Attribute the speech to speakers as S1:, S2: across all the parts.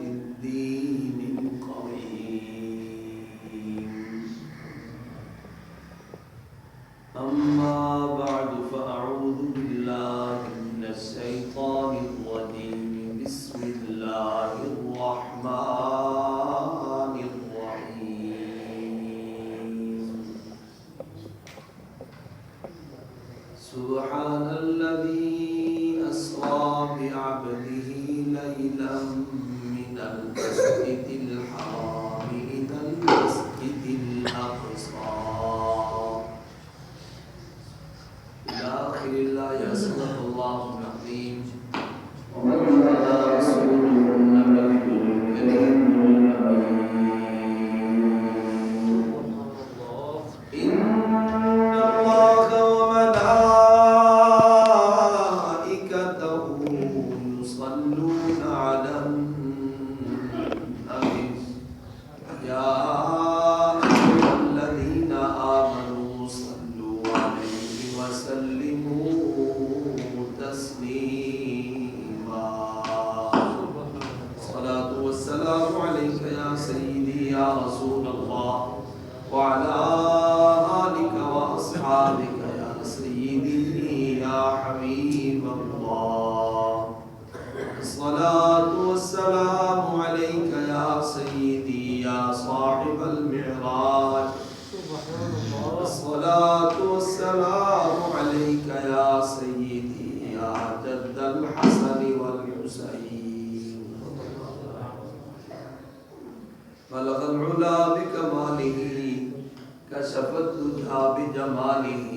S1: الدين القويم. أما بعد فأعوذ بالله من الشيطان الرجيم. بسم الله الرحمن الرحيم. سبحان الذي أسرى بعبده ليلا من المسجد الحرام إلى المسجد الأقصى إلى آخر الآية. صدق الله العظيم. ومن هذا رسوله النبي الكريم الأمين. إن الله وملائكته يصلون على النبي يا أيها الذين آمنوا صلوا عليه وسلموا تسليما. الصلاة والسلام عليك يا سيدي يا رسول الله وعلى آلك وأصحابك يا سيدي يا حبيب الله. الصلاة والسلام عليك يا سيدي يا صاحب المعراج. الصلاة والسلام عليك يا سيدي يا جد الحسن والحسين. بلغ العلا بكماله كشف الدجى بجماله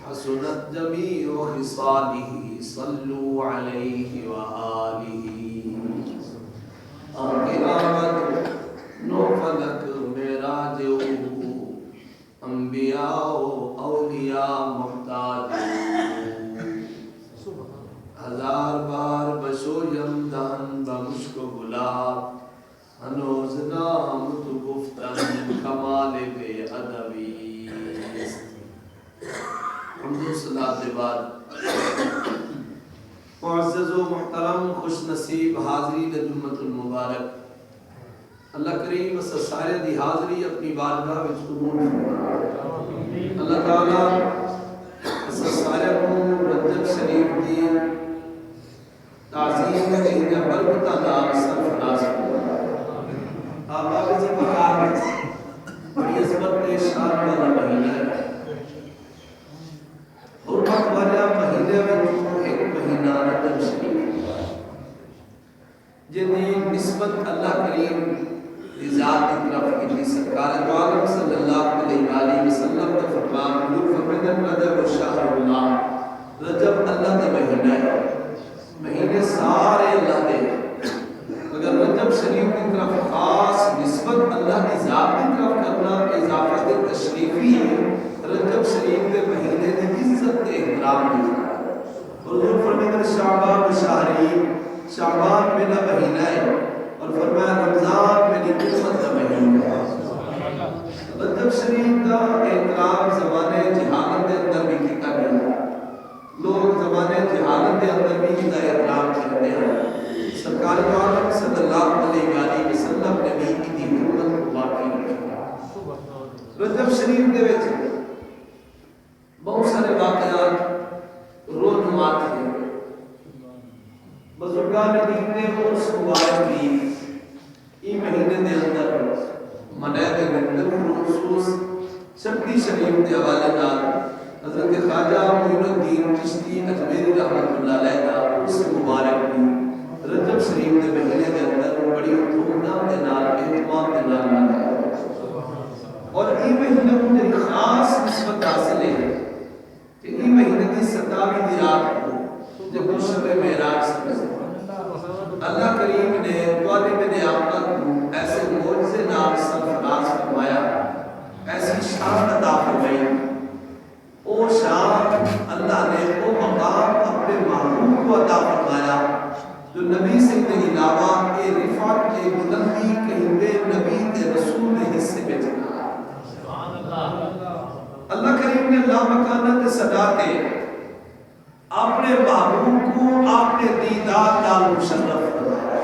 S1: حسنت جميع خصاله. صلوا عليه وآله. قیامت نو فلک معراج انبیاء و اولیاء محتاج. ہزار بار بشو یمدن بمشک گلاب ہنوز نام تو گفتن کمال بے ادبی. حمد و صلاۃ کے بعد معزز و محترم خوش نصیب حاضرین جمعۃ المبارک، اللہ کریم اس سارے دی حاضری اپنی بارگاہ وچ قبول فرمائے. اللہ تعالی اس سارے کو رجب شریف دی تعظیم دی برکتاں نال سرفراز فرمائے. آپ جی بکار بڑی عظمت کے شان والا مہینہ ہے. حرمت والا مہینے میں ایک مہینہ رجب شریف جن کی نسبت اللہ کریم کی ذات کی طرف کی. سرکار دو عالم صلی اللہ علیہ وآلہ وسلم نے فرمایا فرمایا رجب شہر اللہ، رجب اللہ کا مہینہ ہے. مہینے سارے اللہ دے مگر رجب شریف کی طرف خاص نسبت اللہ کی ذات کی طرف کرنا اضافت تشریفی ہے. رجب شریف کے مہینے کی عزت کے احترام کی. حضور فرماتے شعبان شہری، شعبان میرا مہینہ ہے، اور فرمایا رمضان میری امت کا مہینہ ہے. رجب شریف کا احترام زمانے جہالت کے اندر بھی کیا گیا. لوگ زمانے جہالت کے اندر بھی اس کا احترام کرتے ہیں. سرکار دو عالم صلی اللہ علیہ وآلہ وسلم نے بھی کی حکمت کو باقی رکھی. رجب شریف کے وچ بہت سارے واقعات رونمات ہیں. بزرگان دین نے اس مبارک بھی یہ مہینے دے اندر منائے گئے خصوص شبدی شریف کے حوالے نال حضرت خواجہ معین الدین چشتی اجمیری رحمۃ اللہ علیہ کا اس مبارک بھی رجب شریف کے مہینے کے اندر بڑی دھوم دھام کے نال اہتمام کے نال منایا. اور یہ مہینے کو میری خاص نسبت حاصل ہے کہ یہ مہینے کی 27ویں دی رات کو جب شب معراج سے اللہ کریم نے توالے میں آمد کو ایسے معجزے نال سرفراز فرمایا، ایسی شان عطا فرمائی. او شان اللہ نے وہ مقام اپنے محبوب کو عطا فرمایا جو نبی سے کے علاوہ کے رفعت کے بلندی کہیں بے نبی کے رسول حصے میں چلا. اللہ کریم نے لا مکانت صدا کے اپنے محبوب کو اپنے دیدار نال مشرف فرمایا.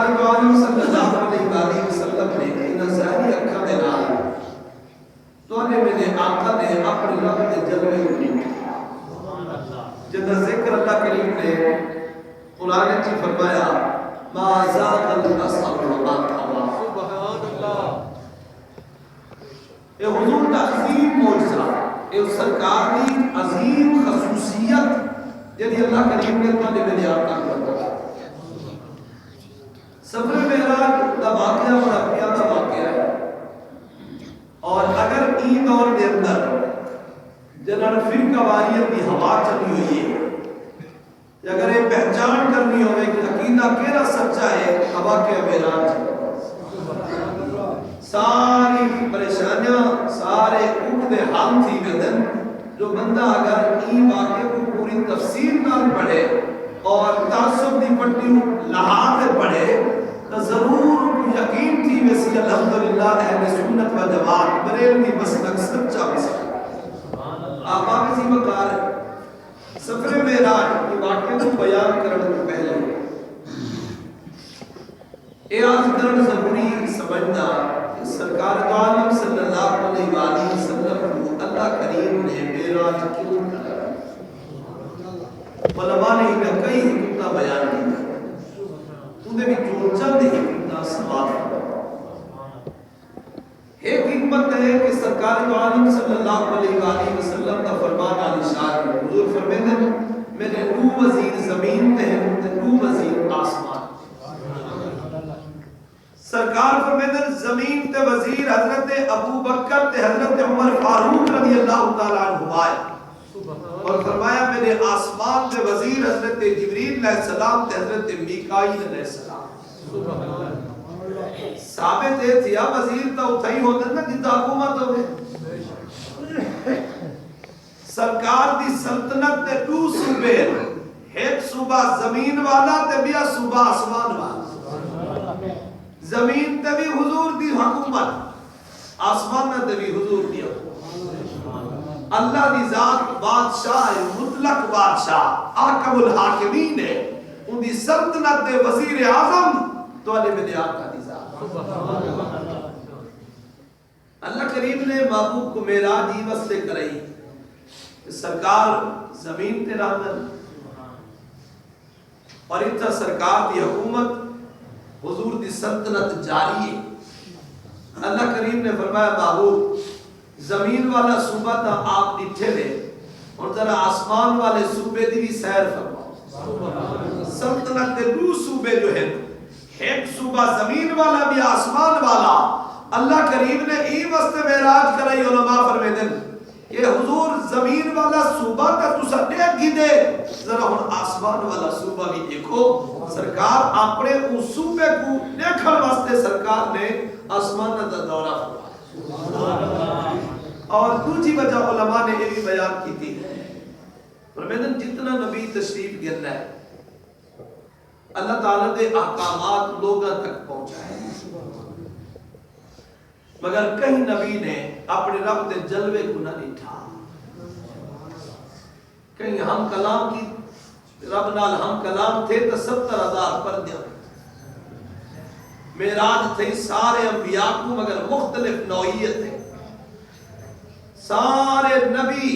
S1: سرکار دو عالم صلی اللہ علیہ وسلم نے ان ظاہری اکھاں دے نال تو نے میرے آقا نے اپنے رب دے جلوے کو جب ذکر اللہ کریم نے قرآن کی فرمایا ما زاغ البصر وما طغى سبحان اللہ. یہ حضور کا عظیم معجزہ، یہ سرکار کی عظیم خصوصیت جنہی اللہ کریم نے تو نے میرے آقا کو بتایا. سفر معراج کا واقعہ بڑا پیارا واقعہ ہے، اور اگر این دور کے اندر جنہاں فرقہ واریت کی ہوا چلی ہوئی ہے، اگر یہ پہچان کرنی ہوئے کہ عقیدہ کیڑا سچا ہے، ہوا کے معراج ساری پریشانیاں سارے عقدے حل تھی بدن. جو بندہ اگر این واقعے کو پوری تفصیل نہ پڑھے اور تعصب دی پٹی لحاظ پڑھے تو ضرور یقین تھی ویسی الحمدللہ اہل سنت و جماعت بریلوی مسلک سچا مسلک. آپ کسی مقار سفر معراج کی واقعے کو بیان کرنے سے پہلے یہ آج کرن ضروری سمجھنا کہ سرکار دو عالم صلی اللہ علیہ وآلہ وسلم کو اللہ کریم نے معراج کیوں کرایا. علماء نے انہیں کئی حکمتیں بیان کی، انہیں بھی جو چند حکمتیں سوال ایک حکمت ہے کہ سرکار دو عالم صلی اللہ علیہ وآلہ وسلم کا فرمان علی شان حضور فرمیدن میرے دو وزیر زمین تے ہیں تے دو وزیر آسمان. سرکار فرمیدن زمین تے وزیر حضرت ابو بکر تے حضرت عمر فاروق رضی اللہ تعالیٰ عنہ آئے، اور فرمایا میرے آسمان تے وزیر حضرت جبریل علیہ السلام تے حضرت میکائیل علیہ السلام. ثابت ہے تھیا وزیر تا اتھائی ہوتا نا جتا حکومت ہوئے. سرکار دی سلطنت تے دو صوبے، ایک صوبہ زمین والا تے بیا صوبہ آسمان والا. زمین تے بھی حضور دی حکومت، آسمان تے بھی حضور دی حکومت. اللہ دی ذات بادشاہ ہے، مطلق بادشاہ، حاکم الحاکمین ہے. ان دی سلطنت دے وزیر اعظم تو علی بن آقا دی ذات. اللہ کریم نے محبوب کو معراج ہی واسطے کرائی کہ سرکار زمین تے رہندن اور اتنا سرکار دی حکومت حضور دی سلطنت جاری ہے. اللہ کریم نے فرمایا محبوب زمین والا صوبہ تا آپ ڈٹھے لے اور ذرا آسمان والے صوبے دی بھی سیر فرماؤ. سلطنت کے دو صوبے جو ہیں، ایک صوبہ زمین والا بھی آسمان والا. اللہ کریم نے ای واسطے معراج کرائی. علماء فرمیدن کہ حضور زمین والا صوبہ کا تسا دیکھ گی دے، ذرا ہن آسمان والا صوبہ بھی دیکھو. سرکار اپنے اس صوبے کو دیکھن واسطے سرکار نے آسمان کا دورہ فرمایا. اور دوسری وجہ علماء نے یہ بھی بیان کی تھی، فرمیدن جتنا نبی تشریف گرنا ہے اللہ تعالیٰ دے احکامات لوگوں تک پہنچائے، مگر کہیں نبی نے اپنے رب دے جلوے کو نہ دیکھا. کہیں ہم کلام کی رب نال ہم کلام تھے تو 70,000 پردے معراج تھے سارے انبیاء کو، مگر مختلف نوعیت ہے. سارے نبی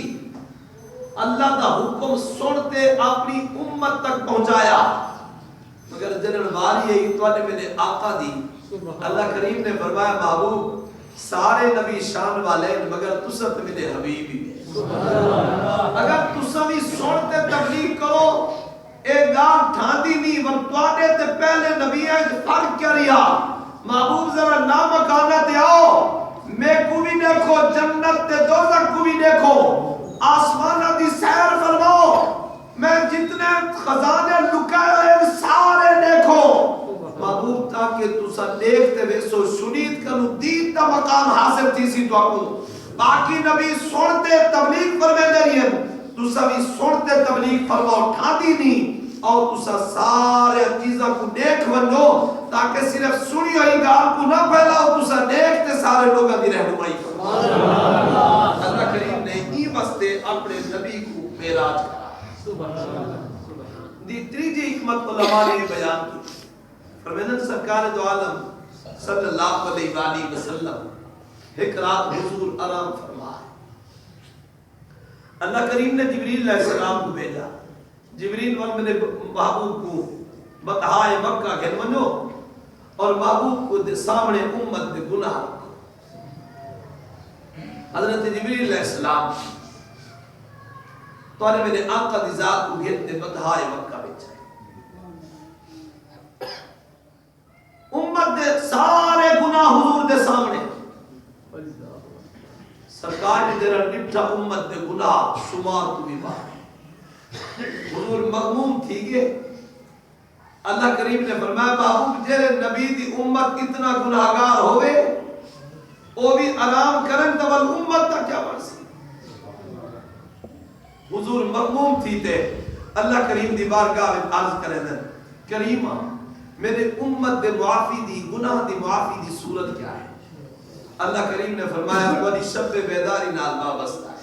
S1: اللہ کا حکم سنتے اپنی امت تک پہنچایا، مگر جنن والی ہے تو نے میرے آقا دی. اللہ کریم نے فرمایا محبوب سارے نبی شان والے مگر تسا تے میرے حبیب ہی. اگر تسا بھی سنتے تبلیغ کرو اے گال ٹھاندی نہیں ون تواڈے تے پہلے نبی ہے فرق کیا رہا. محبوب ذرا نامکانہ تے آؤ، میں کو بھی دیکھو، جنت تے دوزخ کو بھی دیکھو، آسمانہ دی سیر فرماؤ، میں جتنے خزانے لکائے ہوئے سارے دیکھو. محبوب تاکہ تسا دیکھتے ویسو شنید کنو دین تا مقام حاصل تھی سی تو اپنو. باقی نبی سنتے تبلیغ فرمے دے ہیں، تسا بھی سنتے تبلیغ فرماؤ ٹھاندی نہیں، اور تسا سارے چیزاں کو دیکھ ونو تاکہ صرف سنی ہوئی گال کو نہ پھیلاؤ، تسا دیکھتے سارے لوگوں دی رہنمائی فرماؤ. اللہ کریم نے ای واسطے اپنے نبی کو معراج کرا. دی تیجی حکمت علماء نے بیان کی، فرمایا سرکار دو عالم صلی اللہ علیہ وآلہ وسلم ایک رات حضور آرام فرمائے. اللہ کریم نے جبریل علیہ السلام کو بھیجا. جبریل میرے محبوب کو بتہائے مکہ کے منو اور محبوب کو سامنے امت دے گناہ رکھو. حضرت جبریل علیہ السلام تو نے میرے آقا دی ذات کو گھرتے بتہائے مکہ بچائے. امت دے سارے گناہ حضور دے سامنے. سرکار نے جرا نٹھا امت دے گناہ شمار تو بھی بات. حضور مغموم تھی گے. اللہ کریم نے فرمایا محبوب جے نبی دی امت اتنا گناہگار ہوئے او بھی آرام کرن تو امت تا کیا برسی. حضور مغموم تھی تے اللہ کریم دی بارگاہ میں عرض کرے دن کریمہ میرے امت دے معافی دی گناہ دی معافی دی صورت کیا ہے. اللہ کریم نے فرمایا ولی شب بیداری نال وابستہ ہے.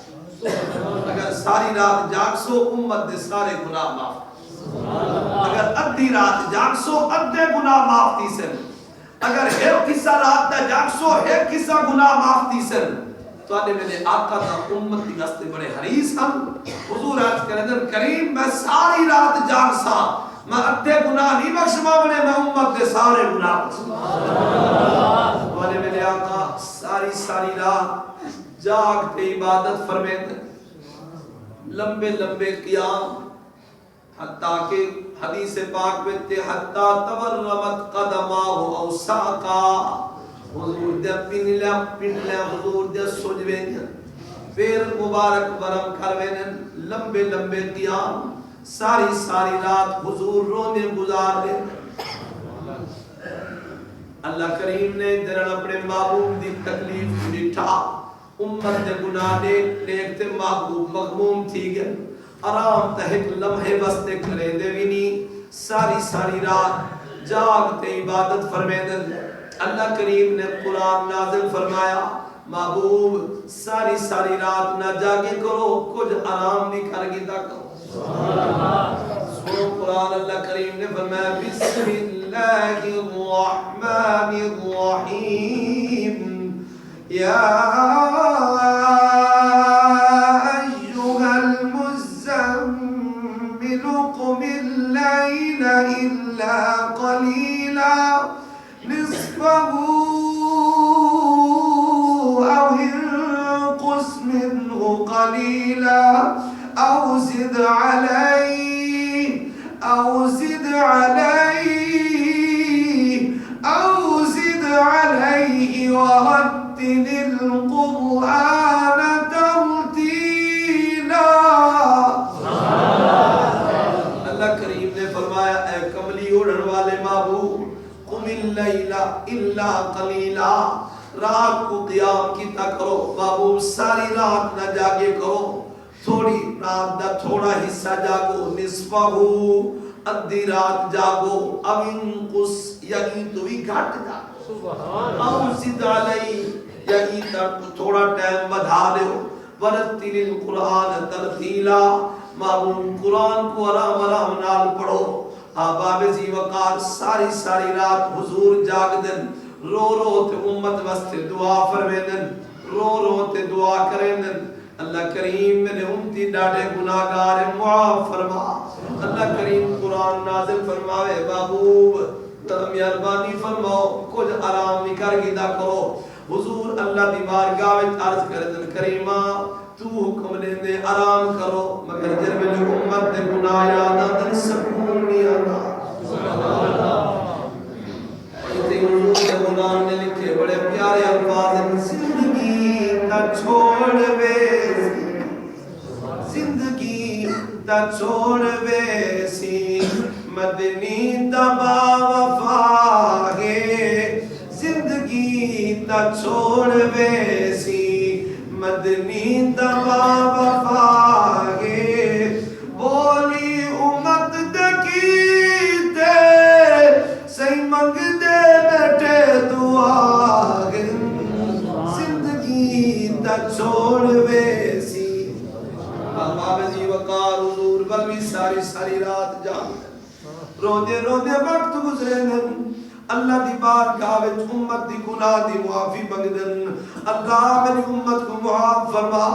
S1: اگر ساری رات جاگ سو امت دے سارے گناہ معاف. اگر ادھی رات جاگ سو ادھے گناہ معاف تھی سن. اگر ایک حصہ رات دا جاگ سو ایک حصہ گناہ معاف تھی سن. تو آنے میرے آقا دا امت دی گستے بڑے حریص ہم. حضور آج کردن کریم میں ساری رات جاگ سا میں ادھے گناہ نہیں بخشما بنے میں امت دے سارے گناہ بخشما. تو آنے میرے آقا ساری رات جاگتے عبادت فرمیت لمبے لمبے قیام حتیٰ کہ حدیث پاک میں حتیٰ تورمت قدماہ او ساقا. حضور دے پنلیا حضور دے سجوین پیر مبارک ورم کروین لمبے لمبے قیام ساری رات حضور رونے گزار دے. اللہ کریم نے جرن اپنے محبوب دی تکلیف کو ڈٹھا. امت دے گناہ دیکھتے محبوب مغموم تھی گئے. آرام تحق لمحے بستے کرے دے بھی نہیں. ساری رات جاگتے عبادت فرمیدن. اللہ کریم نے قرآن نازل فرمایا محبوب ساری رات نہ جاگے کرو کچھ آرام بھی کر گیتا کرو. سنو قرآن اللہ کریم نے فرمایا بسم اللہ الرحمن الرحیم یا ایوہ المزمل قم اللیل الا قلیلا نصفه او انقص منه قلیلا او زد علیہ ورتل القرآن ترتیلا. اللہ کریم نے فرمایا اے کملی اڑن والے محبوب قم اللیل الا قلیلا رات کو قیام کیتا کرو. محبوب ساری رات نہ جاگے کرو تھوڑی رات دا تھوڑا حصہ جاگو. نصفہو ادھی رات جاگو. او انقص یعنی تو بھی گھٹ جاگو. او زد علی یعنی تھوڑا ٹائم بدھا دیو. ورتل القرآن ترتیلا محبوب قرآن کو آرام نال پڑھو. آباب زی وقار ساری رات حضور جاگ دن رو تے امت واسطے دعا فرمیدن رو تے دعا کریندن. اللہ کریم میرے امتی ڈاڑے گناہگار معاف فرما. اللہ کریم قرآن نازل فرماوے محبوب مہربانی فرماؤ کچھ آرام بھی کر گیدا کرو. حضور اللہ دی بارگاہ وچ عرض کردن کریمہ تو حکم دے دے آرام کرو مگر جب میرے امت دے گناہ یاد آدن سکون نہیں آتا. ایتے حضور کے گناہ نے لکھے بڑے پیارے الفاظ زندگی نہ چھوڑ ویسی زندگی نہ چھوڑ ویسی مدنی تبا وفا ہے. زندگی نہ چھوڑ ویسی مدنی تبا وفا ہے. بولی امت دکیتے سی منگ دے بیٹھے دعا ہے. زندگی نہ چھوڑ ویسی. بابا جی وقار حضور بلوی ساری رات جاگ روندے روندے وقت گزرے دن اللہ دی بارگاہ وچ امت دی گناہ دی معافی منگدن اللہ میری امت کو معاف فرما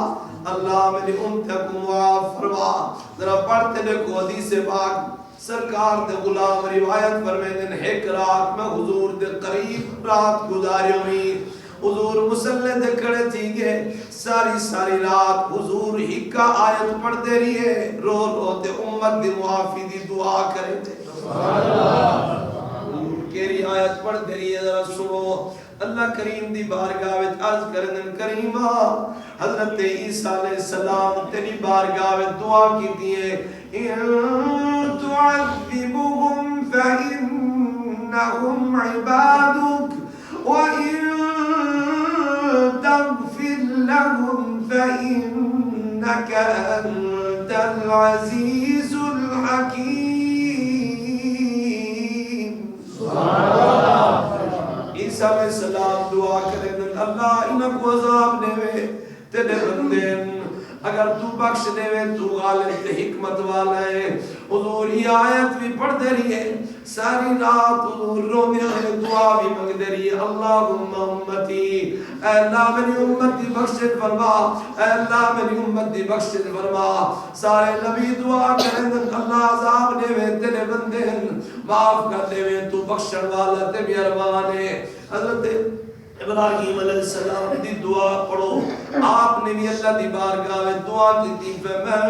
S1: اللہ میری امت کو معاف فرما ذرا پڑھتے دیکھو حدیث پاک سرکار دے غلام روایت فرمیندن ایک رات میں حضور دے قریب رات گزاری ہوئی حضور مصلی دے کھڑے تھی گے ساری رات حضور ہکا آیت پڑھتے رہیے رو رو تے امت دی معافی دی دعا کرے تھے سبحان اللہ کیری آیت پڑھتے رہیے ذرا سنو اللہ کریم دی بارگاہ وچ عرض کرن کریمہ حضرت عیسیٰ علیہ السلام تیری بارگاہ وچ دعا کیتی ہے ان تعذبهم فإنهم عبادك وإن تغفر لهم فإنك أنت العزيز الحكيم عیسیٰ علیہ السلام دعا کریں اللہ انہاں کو عذاب دے وے تیرے بندے اگر تو بخش دے وے تو غالب تے حکمت والا ہے حضور یہ آیت بھی پڑھتے رہیے ساری رات حضور روندے ہوئے دعا بھی منگتے رہیے اللہم امتی اے اللہ میری امت دی بخشت فرما اے اللہ میری امت دی بخشت فرما سارے نبی دعا کریں اللہ عذاب دے وے تیرے بندے معاف کر دے وے تو بخشن والا تے مہربان ہے حضرت ابراہیم علیہ السلام دی دعا پڑھو آپ نے بھی اللہ دی بارگاہ میں دعا کی تھی فَمَن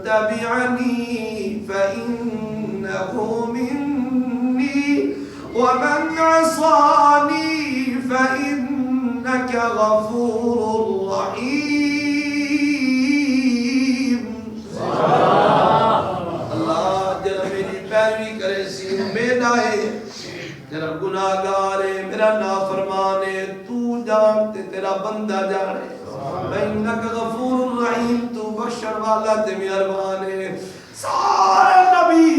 S1: تَبِعَنِي فَإِنَّهُ مِنِّي وَمَنْ عَصَانِي فَإِنَّكَ غَفُورٌ رَحِيمٌ اللہ جب میری پیروی کرے سی امید آئے تیرا گناہگار ہے میرا نافرمان ہے تو جانتے تیرا بندہ جانے فإنک غفور رحیم تو بخشن والا تے مہربان ہے سارے نبی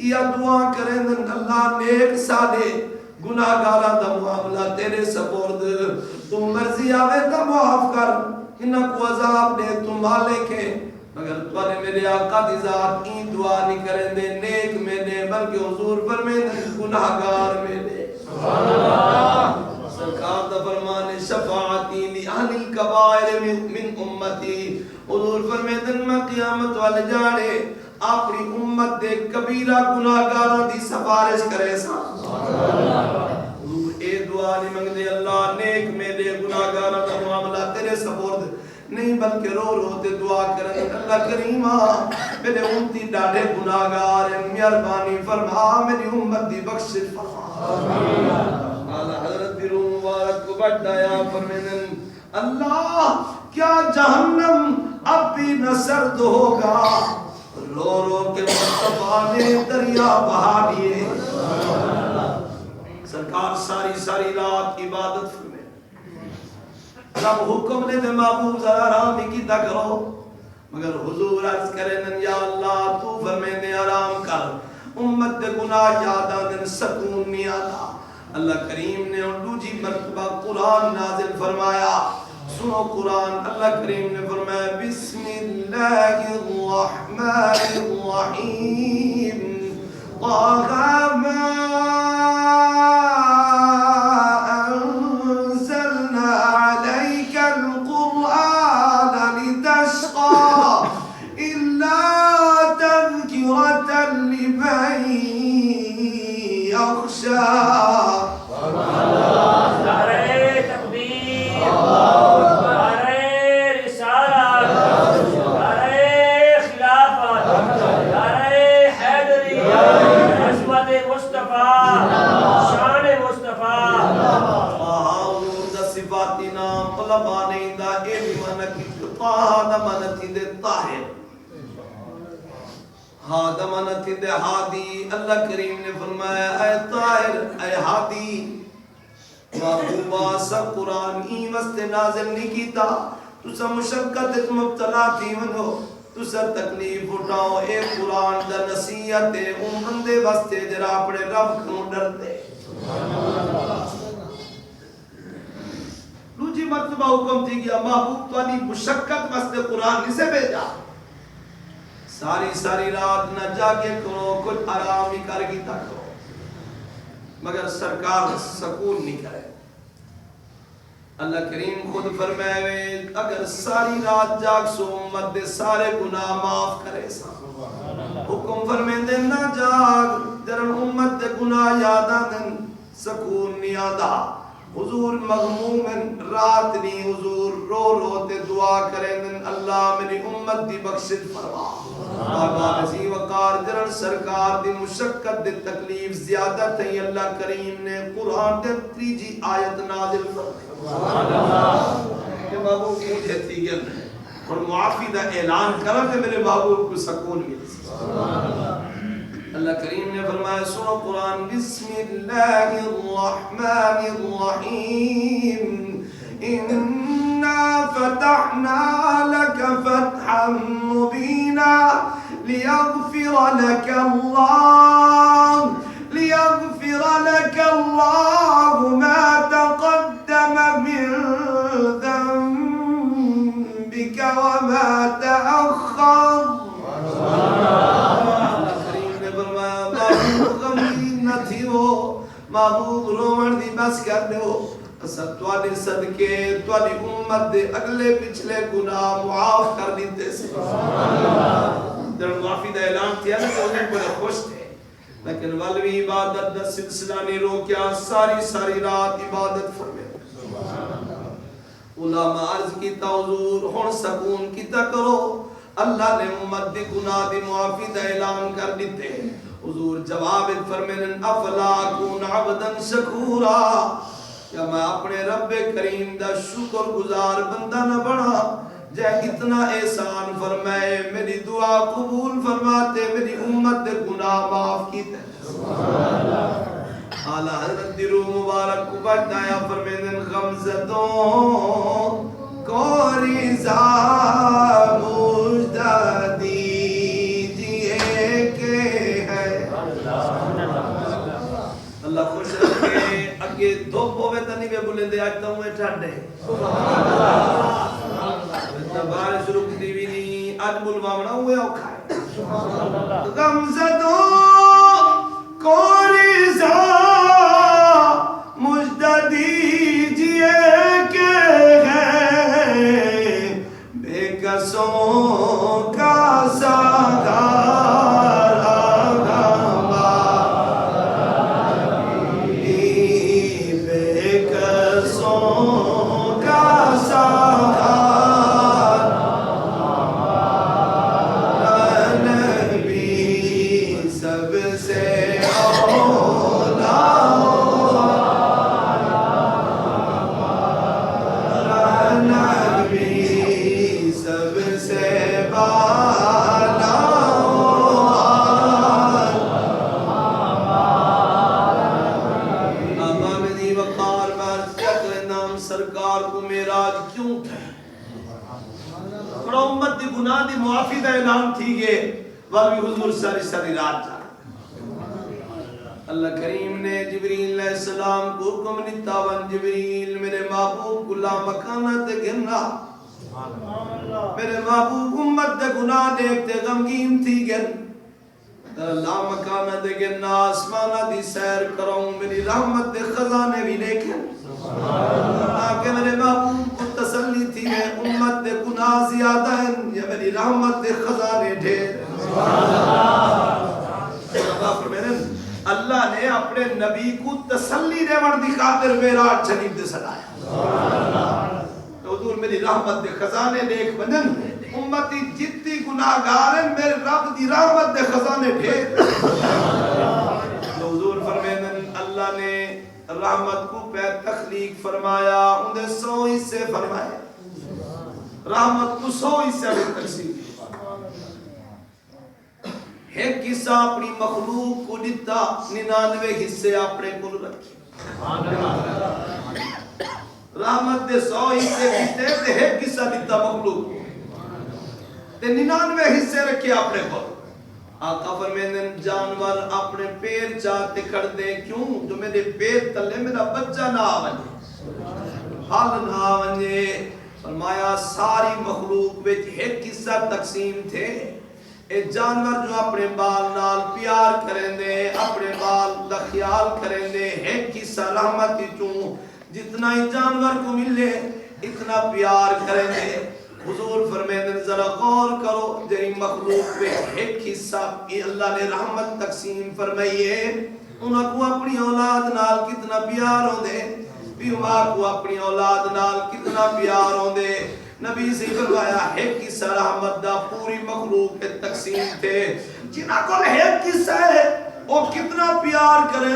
S1: یہ دعا کریں اللہ نیک سادے گناہگاراں دا معاملہ تیرے سپرد تو مرضی آوے تا معاف کر انہاں کو عذاب دے تو مالک ہے مگر توانے میرے آقا دی ذات این دعا نہیں کریں دے نیک میں دے بلکہ حضور فرمائے دے گناہگار میں دے سبحان اللہ سرکار دا فرمانے شفاعتی لی اہل الکبائر من امتی حضور فرمائے دے میں قیامت والے جانے اپنی امت دے کبیرہ گناہگاروں دی سفارش کرے سا حضور اے دعا نہیں منگ دے اللہ نیک میں دے گناہگاروں دا معاملہ تیرے سپرد نہیں بلکہ رو رو تے دعا کریں اللہ کریمہ میرے امتی ڈاڑے گناہگار ہیں مہربانی فرما میری امت دی بخشش فرما اللہ حضرت بھی روح مبارک کو بڑھایا فرمائیں اللہ کیا جہنم اب بھی نہ سرد ہوگا رو رو کے مصطفیٰ نے دریا بہا دیے سرکار ساری رات عبادت فرمائیں رب حکم نے دے محبوب ذرا آرام ہی کیتا کرو مگر حضور عرض کریں یا اللہ تو فرمائے دے آرام کر امت دے گناہ یاد آدن سکون نہیں آتا اللہ کریم نے دوجی مرتبہ قرآن نازل فرمایا سنو قرآن اللہ کریم نے فرمایا بسم اللہ الرحمن الرحیم طه ما ہادی اللہ کریم نے فرمایا اے طاہر اے ہادی محبوبہ سب قرآن ہی واسطے نازل نہیں کیتا تسا مشقت مبتلا تھی ونو تسا تکلیف اٹھاؤ اے قرآن دا نصیحت ہے ان بندے واسطے جرا اپنے رب کو ڈرتے دوسری مرتبہ حکم تھی گیا محبوب تو مشقت واسطے قرآن نہیں سے بھیجا ساری رات نہ جاگے کرو، کچھ آرام ہی کر کے کرو، مگر سرکار سکون نہیں کرے۔ اللہ کریم خود فرمائے اگر ساری رات جاگ سو امت دے سارے گناہ معاف کرے سا۔ حکم فرمائے دے نہ جاگ، جرن امت دے گناہ یاد آدن سکون نہیں آدھا۔ حضور مغموم رات نہیں، حضور رو رو تے دعا کریں دن اللہ میری امت دی بخشت فرما۔ بابا نزی وقار جرن سرکار دی مشقت دی تکلیف زیادہ تھی، اللہ کریم نے قرآن دے تیجی آیت نازل فرمائی کہ بابو مجھے تھی گن اور معافی دا اعلان کرا کہ میرے بابو کو سکون ملی۔ اللہ کریم نے فرمایا سنو قرآن، بسم اللہ الرحمن الرحیم، اِنَّا فَتَحْنَا لَكَ فَتْحًا مُبِينًا لِيَغْفِرَ لَكَ اللَّهُ مَا تَقَدَّمَ مِن ذَنبِكَ وَمَا تَأَخَّرَ۔ محبوب رومن دی بس کر دے ہو، اسا توالے صدقے توالی امت دے اگلے پچھلے گناہ معاف کر دیتے سے۔ در معافی دا اعلان کیا نا تو انہیں بڑے خوش تھے، لیکن والوی عبادت دا سلسلہ نے روکیا، ساری رات عبادت فرمے۔ علماء عرض کیتا حضور ہون سکون کیتا کرو، اللہ نے امت دی گناہ دی معافی دا اعلان کر دیتے۔ حضور جواب فرمائیں افلا اکون عبدا شکورا، کیا میں اپنے رب کریم دا شکر گزار بندہ نہ بنا جے اتنا احسان فرمائے، میری دعا قبول فرماتے، میری امت دے گناہ معاف کیتے۔ اعلیٰ حضرت دی روح مبارک کو بڑھایا فرمائیں غمزتوں کو رضا مجدہ دیجئے کہ اللہ خوش رکھے، اگے دھوپ ہوئے تا نہیں بے بولیں دے آج تا ہوئے ٹھنڈے، بارش رکتی بھی نہیں، آج بلوامنا ہوئے اوکھائے۔ غمزتوں کو رضا مجدہ دیجئے کہ ہے بے کسوں کا ساغار ساری رات جا۔ اللہ کریم نے جبریل علیہ السلام کو حکم دیتا ون جبریل میرے محبوب کو لا مکانت گرنا، میرے محبوب امت دے گناہ دیکھتے غمگین تھی گن، لا مکانت گرنا آسمانہ دی سیر کروں، میری رحمت دے خزانے بھی دیکھیں تاکہ میرے محبوب کو تسلی تھی میں امت دے گناہ زیادہ ہیں یا میری رحمت دے خزانے ڈھیر۔ اللہ نے اپنے نبی کو تسلی دے وردی خاطر میراج شریف دے سنایا۔ تو حضور میری رحمت دے خزانے دیکھ بنن، امتی جتنی گناہگار ہیں میرے رب دی رحمت دے خزانے ڈھیر۔ تو حضور فرمائن اللہ نے رحمت کو پہ تخلیق فرمایا، اندھے 100 حصے فرمائے، رحمت کو 100 حصے میں تقسیم۔ ایک حصہ اپنی مخلوق کو دیتا، 99 حصے اپنے کو رکھی۔ رحمت دے 100 حصے دیتے تے ایک حصہ دیتا مخلوق کو تے 99 حصے رکھے اپنے کو۔ آقا فرمائیں جانور اپنے پیر چاہتے کر دیں، کیوں جو میرے پیر تلے میرا بچہ نہ آوانجے، حال نہ آوانجے۔ فرمایا ساری مخلوق وچ ایک حصہ تقسیم تھے، اے جانور جو اپنے بال نال پیار کریں دے اپنے بال دا خیال کریں دے ایک حصہ رحمت چوں جتنا ہی جانور کو ملے اتنا پیار کریں دے حضور فرمیندے ذرا غور کرو جی مخلوق پہ ایک حصہ اللہ نے رحمت تقسیم فرمائیے انہاں کو اپنی اولاد نال کتنا پیار ہو دے بیوہ کو اپنی اولاد نال کتنا پیار ہو دے نبی سے فرمایا ایک قصہ رحمت دا پوری مخلوق کے تقسیم تھے جنہ کو ایک قصہ ہے وہ کتنا پیار کریں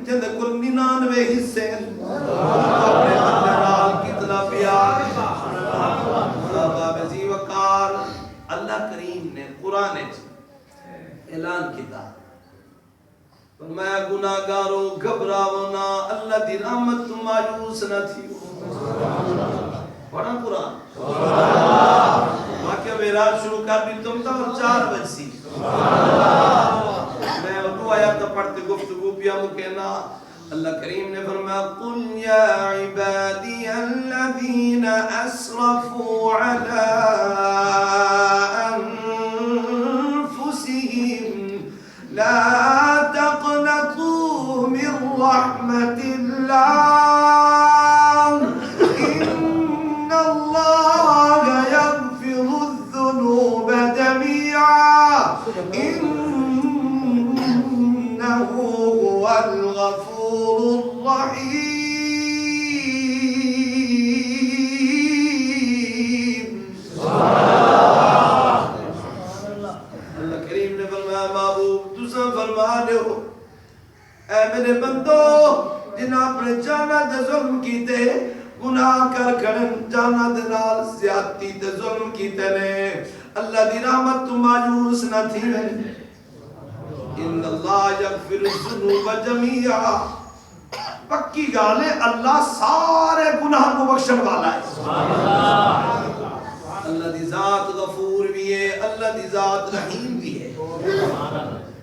S1: جن کو 99 حصے اپنے بندے نال کتنا پیار بابا وقار اللہ کریم نے قرآن اعلان کیا فرمایا گناہگاروں گھبراؤ نہ اللہ دی رحمت تم مایوس نہ تھیو پڑھا قرآن واقعہ میرا شروع کر بھی تم تھا اور 4 بج سی میں دو آیات پڑھتے گفتگو پیا مکینا اللہ کریم نے فرمایا قل یا عبادی الذین اسرفوا علی انفسهم لا تقنطوا من رحمت اللہ إنه هو الغفور الرحيم اللہ کریم نے فرمایا محبوب تسا فرما دو اے میرے بندو جنہاں اپنے جانا دے ظلم کیتے گناہ کر کرن جانا دے نال زیادتی دے ظلم کیتے نے اللہ دی رحمت تو مایوس نہ تھی ان اللہ یغفر الذنوب جميعا پکی گال ہے اللہ سارے گناہ کو بخشن والا ہے اللہ دی ذات غفور بھی ہے اللہ دی ذات رحیم بھی ہے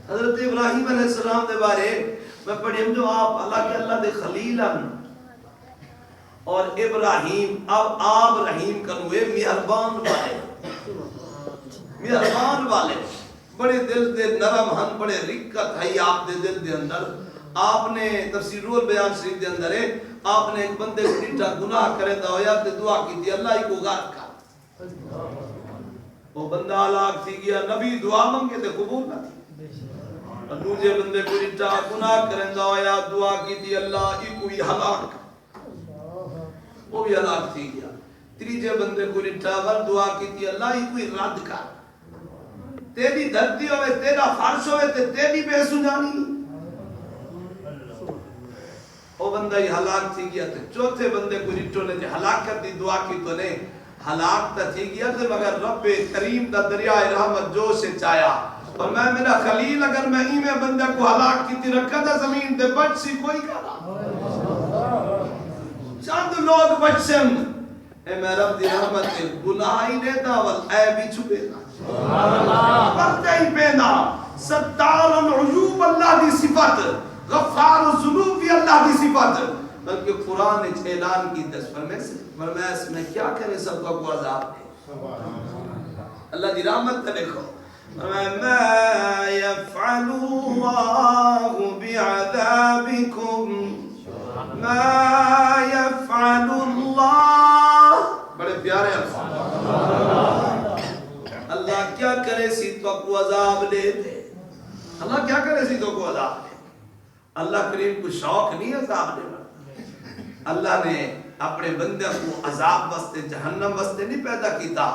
S1: حضرت ابراہیم علیہ السلام دے بارے میں پڑھیم جو آپ اللہ دے خلیلن اور ابراہیم اب آپ رحیم کنوے مہربان والے بڑے دل دے نرم ہن بڑے رکت ہے آپ دے دل دے اندر آپ نے تفسیر البیان شریف دے اندر ہے آپ نے ایک بندے کو ڈیٹا گناہ کرے دا ہویا تے دعا کی تھی اللہ ہی کو غارت کا وہ بندہ ہلاک تھی گیا نبی دعا منگے تے قبول نہ تھی اور دوسرے بندے کو ڈیٹا گناہ کرے دا ہویا دعا کی تھی اللہ ہی کوئی ہلاک وہ بھی ہلاک تھی گیا تیجے بندے کو ڈیٹا ور دعا کی تھی اللہ ہی کوئی رد کر تیری دھرتی ہوئے تیرا فرش ہوئے تے تیری بے سنانی وہ بندہ ہی ہلاک تھی گیا تے چوتھے بندے کو رٹو نے جو ہلاکت دی دعا کی تو نے ہلاک تا تھی گیا تے مگر رب کریم دا دریائے رحمت جو سے چایا اور میں میرا خلیل اگر میں ہی میں بندے کو ہلاک کی تھی رکھا تھا زمین تے بچ سی کوئی کہا چند لوگ بچن اے میں رب دی رحمت کے گناہ ہی دیتا وال اے بھی چھپے نا پردہ ہی پیدا ستار العیوب اللہ دی صفت غفار الذنوب بھی اللہ دی صفت بلکہ قرآن نے اعلان کی دس فرمائے اس میں کیا کرے سب کو عذاب دے اللہ دی رحمت کا دیکھو ما يفعل الله بعذابكم ما يفعل الله بڑے پیارے الفاظ اللہ کیا کرے سی تو کو عذاب دے دے اللہ کیا کرے سی تو کو عذاب دے اللہ کریم کو شوق نہیں عذاب دے اللہ نے اپنے بندے کو عذاب واسطے جہنم واسطے نہیں پیدا کیتا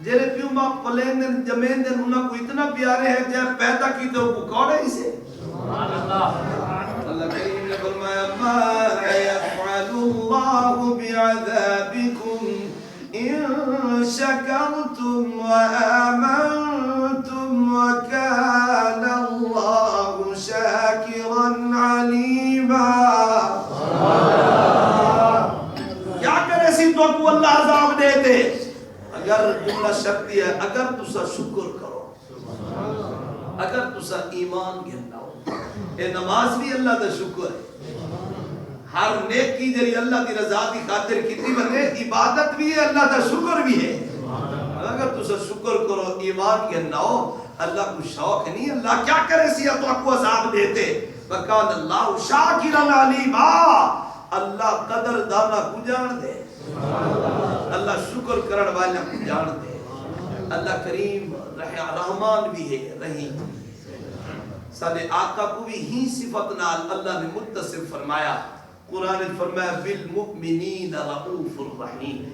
S1: جیرے پیو ماں پلین دن جمین دن انہاں کو اتنا پیارے ہیں جہاں پیدا کیتا وہ کوڑے اسے اللہ کریم نے فرمایا ما يفعل الله بعذابكم إن شكرتم وآمنتم وكان الله شاكرا عليما کیا کرے سی تو کو اللہ عذاب دیتے اگر جملہ شرطی ہے اگر تسا شکر کرو اگر تسا ایمان گھننا ہو اے نماز بھی اللہ دا شکر ہے ہر نیکی جری اللہ دی رضا دی خاطر کتنی بنے عبادت بھی ہے اللہ دا شکر بھی ہے اگر تسا شکر کرو ایمان کے ناؤ اللہ کو شوق نہیں اللہ کیا کرے سیا تو آپ کو عذاب دیتے وکان اللہ شاکرا علیما اللہ قدر دانا کو جان دے اللہ شکر کرن والا کو جان دے اللہ کریم رحمان بھی ہے رحیم سارے آقا کو بھی ہی صفت نال اللہ نے متصف فرمایا قرآن نے فرمایا بالمؤمنین رؤوف الرحیم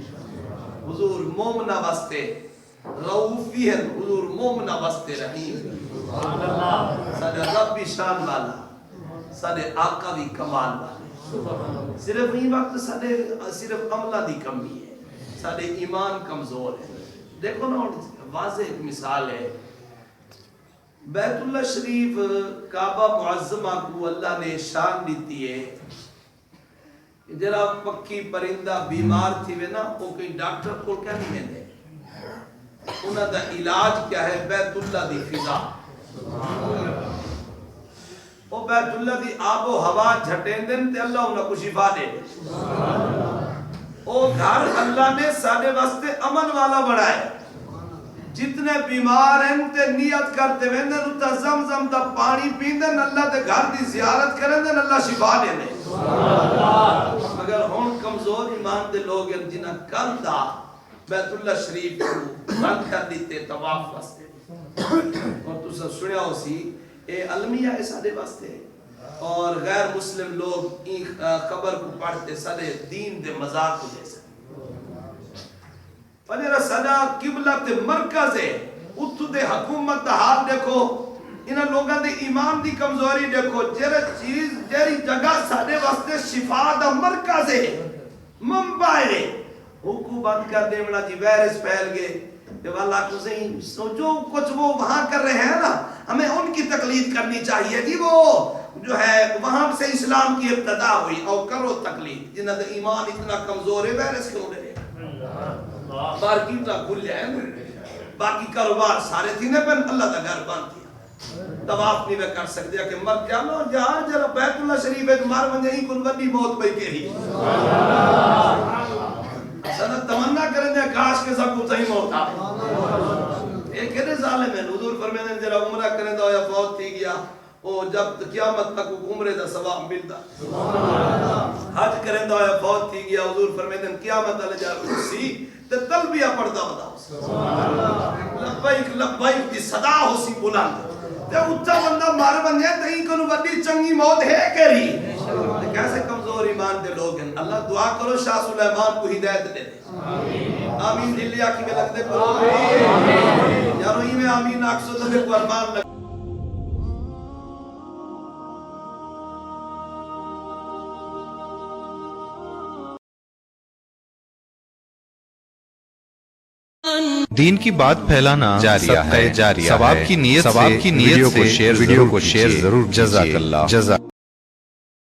S1: حضور مومنہ واسطے رؤوف بھی ہے حضور مومنہ واسطے رحیم سارے رب بھی شان والا سارے آقا بھی کمال والا صرف ہی وقت سارے صرف عملہ دی کمی ہے سارے ایمان کمزور ہے دیکھو نا واضح ایک مثال ہے بیت اللہ شریف کعبہ معظمہ کو اللہ نے شان دیتی ہے جرا پکی پرندہ بیمار تھی وے نا وہ کوئی ڈاکٹر کو کیا نہیں دے انہاں دا علاج کیا ہے بیت اللہ دی فضا وہ بیت اللہ دی آب و ہوا جھٹیں دن تے اللہ انہاں کو شفا دے وہ گھر اللہ نے سارے واسطے امن والا بڑھائے جتنے بیمار ہیں تے نیت کرتے ویندن اتا زمزم دا پانی پیندن اللہ دے گھر دی زیارت کرندن اللہ شفا دینے مگر ہون کمزور ایمان دے لوگ ہیں جنہ کل دا بیت اللہ شریف کو بند کر دیتے طواف واسطے اور تو سب سنیا ہو سی اے علمیہ ہے سادے واسطے اور غیر مسلم لوگ این خبر کو پڑھتے سادے دین دے مزاق کو جیسے پنیرہ صدا قبلت مرکز ہے اتو دے حکومت دا حال دیکھو انہاں لوگاں دے ایمان دی کمزوری دیکھو جیرے چیز جیری جگہ ساڑے واسطے شفا دا مرکز ہے منبع ہے حکو بند کر دے منا جی ویرس پھیل گئے کہ واللہ کو صحیح سوچو کچھ وہ وہاں کر رہے ہیں نا ہمیں ان کی تقلید کرنی چاہیے جی وہ جو ہے وہاں سے اسلام کی ابتدا ہوئی اور کرو تقلید جنہاں دے ایمان اتنا کمزور ہے ویرس کیوں رہے مارکیٹا کھل جائے باقی کاروبار سارے تھی نے پہن اللہ دا گھر بان دیا طواف نہیں میں کر سکتے کہ مر جانا جہاں جرا بیت اللہ شریف ہے مار من جائیں کن ودی موت بھئی کے ہی سنت تمنا کریں دیا کاش کے سب کو صحیح موت آئے ایک کہنے ظالم ہے حضور فرمیدن جرا عمرہ کریں دا یا فوت تھی گیا وہ جب قیامت تک عمرے دا ثواب ملتا حج کریں دا یا فوت تھی گیا حضور فرمیدن قیامت اللہ جا اسی تے تلبیہ پڑھتا ہوتا لبائک لبائک دی صدا ہو سی بلند تے اچھا بندہ مار بن جائے تے ہی کنو بڑی چنگی موت ہے کری کیسے کمزور ایمان دے لوگ ہیں اللہ دعا کرو شاہ سلیمان کو ہدایت دے دے آمین دلی آکی میں لگ دے کرو یارو ہی میں آمین آکسو دے کو ارمان لگ
S2: دین کی بات پھیلانا جاریہ ہے ثواب کی نیت سے ویڈیو کو شیئر ضرور جزاک اللہ